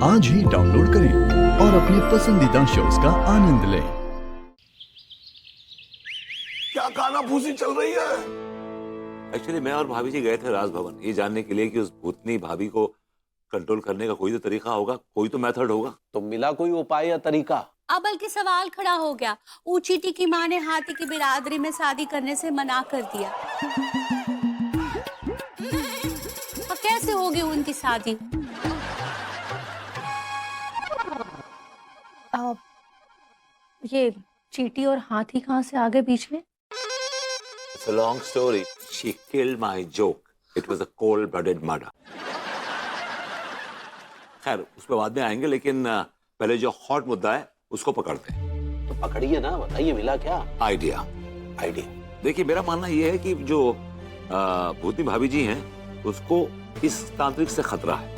आज ही डाउनलोड करें और अपने पसंदीदा शोज का आनंद लें। क्या कानाफूसी चल रही है? एक्चुअली मैं और भाभी जी गए थे राजभवन ये जानने के लिए कि उस भूतनी भाभी को कंट्रोल करने का कोई तो तरीका होगा, कोई तो मेथड होगा। तो मिला कोई उपाय या तरीका? अब बल्कि सवाल खड़ा हो गया। ऊचीटी की माँ ने हाथी की बिरादरी में शादी करने से मना कर दिया। अब कैसे होगी उनकी शादी? ये चींटी और हाथी कहाँ से आ गए बीच में? It's a long story. She killed my joke. It was a cold-blooded murder. खैर उस पर बाद में आएंगे, लेकिन पहले जो हॉट मुद्दा है उसको पकड़ते हैं। तो पकड़िए ना, बताइए मिला क्या? आइडिया। देखिए मेरा मानना यह है कि जो भूतनी भाभी जी हैं उसको इस तांत्रिक से खतरा है,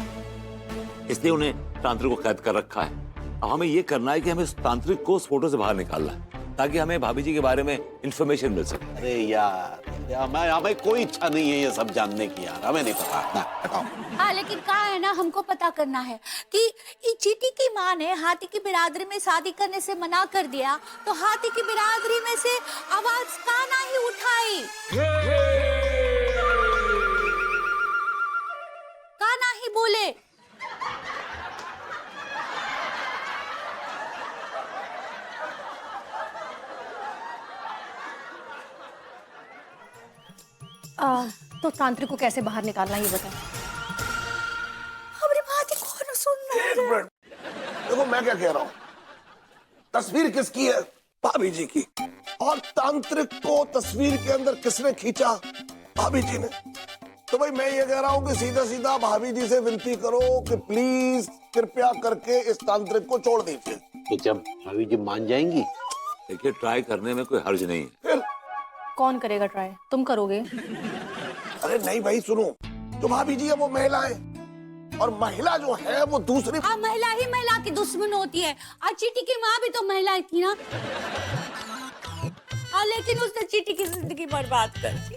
इसलिए उन्हें तांत्रिक को कैद कर रखा है। अब हमें ये करना है कि हमें इस तांत्रिक को उस फोटो से बाहर निकालना है ताकि हमें भाभी जी के बारे में इंफॉर्मेशन मिल सके। अरे यार हमें कोई इच्छा नहीं है ये सब जानने की यार, हमें नहीं पता ना, हटाओ। हाँ लेकिन कहा है ना, हमको पता करना है कि चींटी की माँ ने हाथी की बिरादरी में शादी करने से मना कर दिया, तो हाथी की बिरादरी में से आवाज काना ही उठाई। काना ही बोले। तो तांत्रिक को कैसे बाहर निकालना ये बताओ। हमारी बात ही कौन सुन रहा है? एक मिनट, देखो मैं क्या कह रहा हूँ। तस्वीर किसकी है? भाभी जी की। और तांत्रिक को तस्वीर के अंदर किसने खींचा? भाभी जी ने। तो भाई मैं ये कह रहा हूँ कि सीधा सीधा भाभी जी से विनती करो कि प्लीज कृपया करके इस तांत्रिक को छोड़ दीजिए। तो जब भाभी जी मान जाएंगी? देखिए ट्राई करने में कोई हर्ज नहीं है। फिर कौन करेगा ट्राई? तुम करोगे? अरे नहीं भाई सुनो, जो भाभी जी है वो महिला है और महिला जो है वो दूसरी। महिला ही महिला की दुश्मन होती है। और चींटी की माँ भी तो महिला ही थी ना। लेकिन उसने चींटी की जिंदगी बर्बाद कर दी।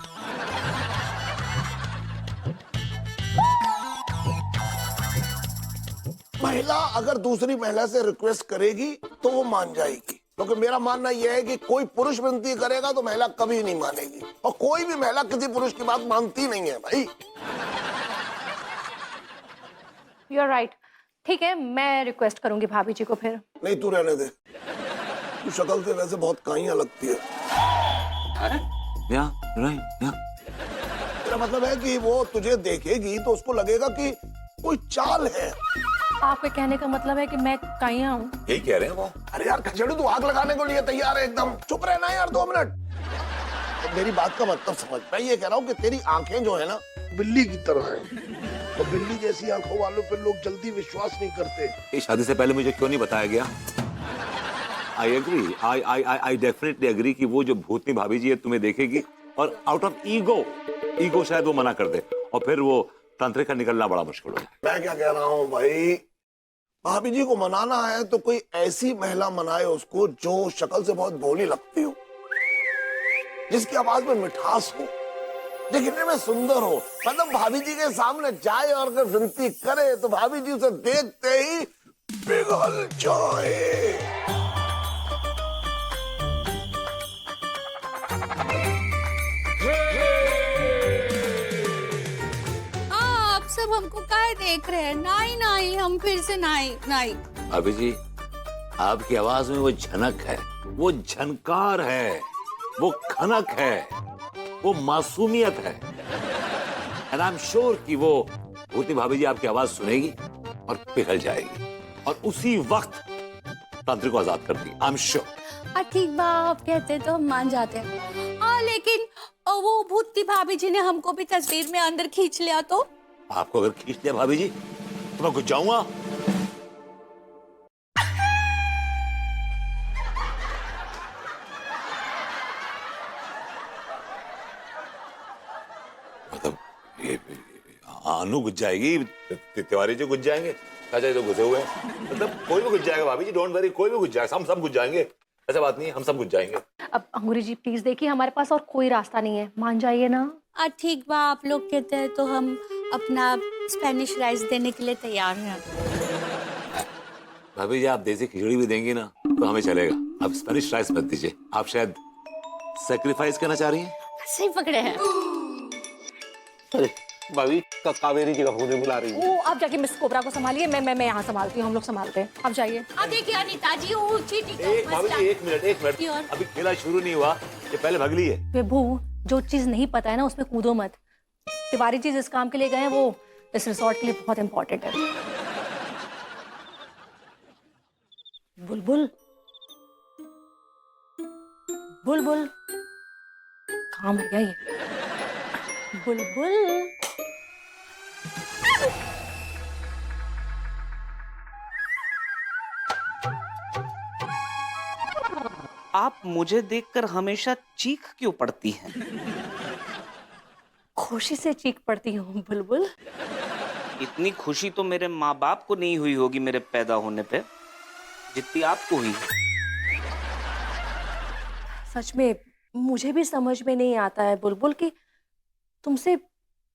महिला अगर दूसरी महिला से रिक्वेस्ट करेगी तो वो मान जाएगी, क्योंकि मेरा मानना यह है कि कोई पुरुष विनती करेगा तो महिला कभी नहीं मानेगी, और कोई भी महिला किसी पुरुष की बात मानती नहीं है भाई। You are right. ठीक है, मैं रिक्वेस्ट करूंगी भाभी जी को फिर। नहीं तू रहने दे, तू शक्ल से वैसे बहुत काइयां लगती है। मेरा मतलब है कि वो तुझे देखेगी तो उसको लगेगा कि कोई चाल है। आपके कहने का मतलब है कि मैं काइया हूँ? यही कह रहे हैं वो। अरे यार खचेड़ू, तू आग लगाने को लिए तैयार है एकदम। चुप रहना यार 2 मिनट। तो मेरी बात का मतलब समझ। मैं ये कह रहा हूँ कि तेरी आंखें जो है ना बिल्ली की तरह हैं, तो बिल्ली जैसी आंखों वालों पे लोग जल्दी विश्वास नहीं करते। ये शादी से पहले मुझे क्यों नहीं बताया गया? I agree, I definitely agree कि वो जो भूतनी भाभी जी है तुम्हें देखेगी और आउट ऑफ ईगो शायद वो मना कर दे, और फिर वो तांत्रिक का निकलना बड़ा मुश्किल हो। मैं क्या कह रहा हूँ भाई, भाभी जी को मनाना है तो कोई ऐसी महिला मनाए उसको जो शक्ल से बहुत भोली लगती हो, जिसकी आवाज में मिठास हो, दिखने में सुंदर हो। मतलब भाभी जी के सामने जाए और अगर विनती करे तो भाभी जी उसे देखते ही पिघल जाए। आप सब हमको काहे देख रहे हैं? नहीं हम फिर से नहीं। भाभी जी आपकी आवाज में वो झनक है, वो झनकार है, वो खनक है, वो मासूमियत है। एंड आई एम श्योर कि वो भूतनी भाभी जी आपकी आवाज सुनेगी और पिघल जाएगी और उसी वक्त तांत्रिक को आजाद कर दी। I am sure. ठीक बा, आप कहते तो हम मान जाते हैं। लेकिन वो भूतनी भाभी जी ने हमको भी तस्वीर में अंदर खींच लिया तो? आपको अगर खींच लिया भाभी जी तो मैं कुछ जाऊंगा? मतलब ये अनु घुस जाएगी, तिवारी जी घुस जाएंगे, चाचा तो घुसे हुए हैं, मतलब कोई भी घुस जाएगा भाभी जी, डोंट वरी, कोई भी घुस जाएगा, हम सब घुस जाएंगे, ऐसा बात नहीं है, हम सब घुस जाएंगे। अब अंगूरी जी प्लीज देखिए, हमारे पास और कोई रास्ता नहीं है, मान जाइए ना। ठीक बा, आप लोग कहते हैं तो हम अपना स्पेनिश राइस देने के लिए तैयार हैं। भाभी जी आप देसी खिचड़ी भी देंगी ना तो हमें चलेगा, आप स्पेनिश राइस मत दीजिए। आप शायद सेक्रीफाइस करना चाह रही हैं। सही पकड़े हैं। अरे भाभी कावेरी जी का होने बुला रही है। वो आप जाके मिस कोबरा को संभालिए, मैं यहाँ संभालती हूँ, हम लोग संभालते हैं, आप जाइए। अब देखिए अनीता जी, वो चीटी का एक भाभी मसला- जी एक मिनट क्यों? अभी खेला शुरू नहीं हुआ, ये पहले भगली है। विभू, जो चीज नहीं पता है ना उसमें कूदो मत। तिवारी जी जिस काम के लिए गए हैं वो इस रिसोर्ट के लिए बहुत इंपॉर्टेंट है। बुलबुल, बुलबुल कहाँ मर गया ये? बुलबुल, आप मुझे देखकर हमेशा चीख क्यों पड़ती हैं? खुशी से चीख पड़ती हूँ बुलबुल। इतनी खुशी तो मेरे माँ बाप को नहीं हुई होगी मेरे पैदा होने पे, जितनी आपको हुई। सच में मुझे भी समझ में नहीं आता है बुलबुल कि तुमसे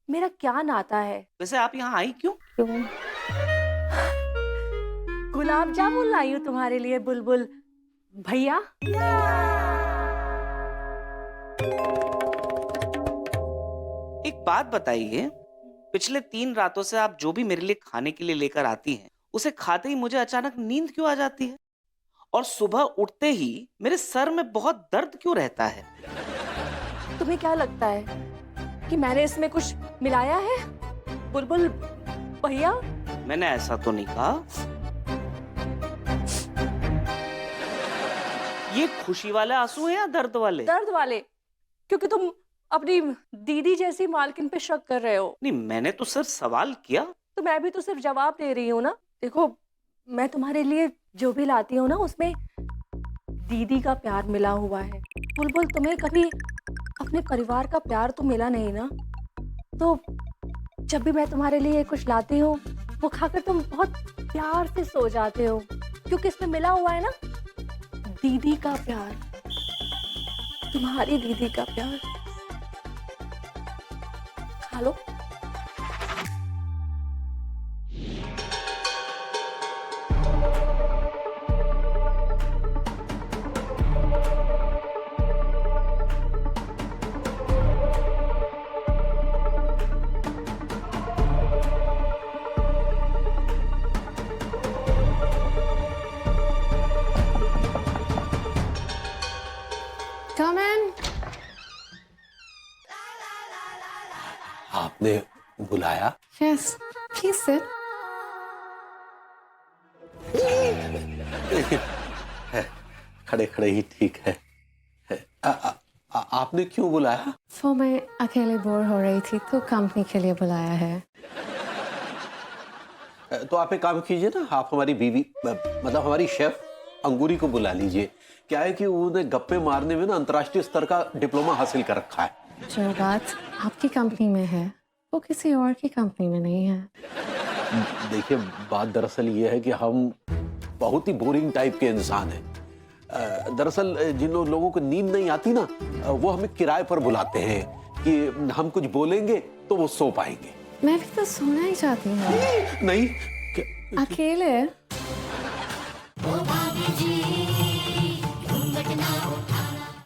मेरा क्या नाता है। वैसे आप यहाँ आई क्यों? क्यों? गुलाब जामुन लाई हूँ तुम्हारे लिए बुलबुल भैया। एक बात बताइए, पिछले 3 रातों से आप जो भी मेरे लिए खाने के लिए लेकर आती हैं, उसे खाते ही मुझे अचानक नींद क्यों आ जाती है? और सुबह उठते ही मेरे सर में बहुत दर्द क्यों रहता है? तुम्हें क्या लगता है कि मैंने इसमें कुछ मिलाया है बुलबुल भैया? मैंने ऐसा तो नहीं कहा। ये खुशी वाले आंसू हैं या दर्द वाले? दर्द वाले, क्योंकि तुम अपनी दीदी जैसी मालकिन पे शक कर रहे हो। नहीं, मैंने तो सिर्फ सवाल किया। तो मैं भी तो सिर्फ जवाब दे रही हूँ ना। देखो, मैं तुम्हारे लिए जो भी लाती हूँ ना उसमें दीदी का प्यार मिला हुआ है। बुलबुल, तुम्हें कभी अपने परिवार का प्यार तो मिला नहीं ना, तो जब भी मैं तुम्हारे लिए कुछ लाती हूँ वो खाकर तुम बहुत प्यार से सो जाते हो, क्योंकि इसमें मिला हुआ है ना दीदी का प्यार, तुम्हारी दीदी का प्यार। खा लो। Come in. आपने बुलाया? Yes, please sit. खड़े खड़े ही ठीक है। आपने क्यों बुलाया? वो मैं अकेले बोर हो रही थी तो कंपनी के लिए बुलाया है। तो आप एक काम कीजिए ना, आप हमारी बीवी मतलब हमारी शेफ अंगूरी को बुला लीजिए। क्या है कि उन्होंने गप्पे मारने में ना अंतर्राष्ट्रीय स्तर का डिप्लोमा हासिल कर रखा है। जो बात आपकी कंपनी में है वो किसी और की कंपनी में नहीं है। देखिए, बात दरअसल ये है कि हम बहुत ही बोरिंग टाइप के इंसान हैं। दरअसल जिन लोगों को नींद नहीं आती ना, वो हमें किराए पर बुलाते हैं कि हम कुछ बोलेंगे तो वो सो पाएंगे। मैं भी तो सोना ही चाहती हूँ। नहीं, अकेले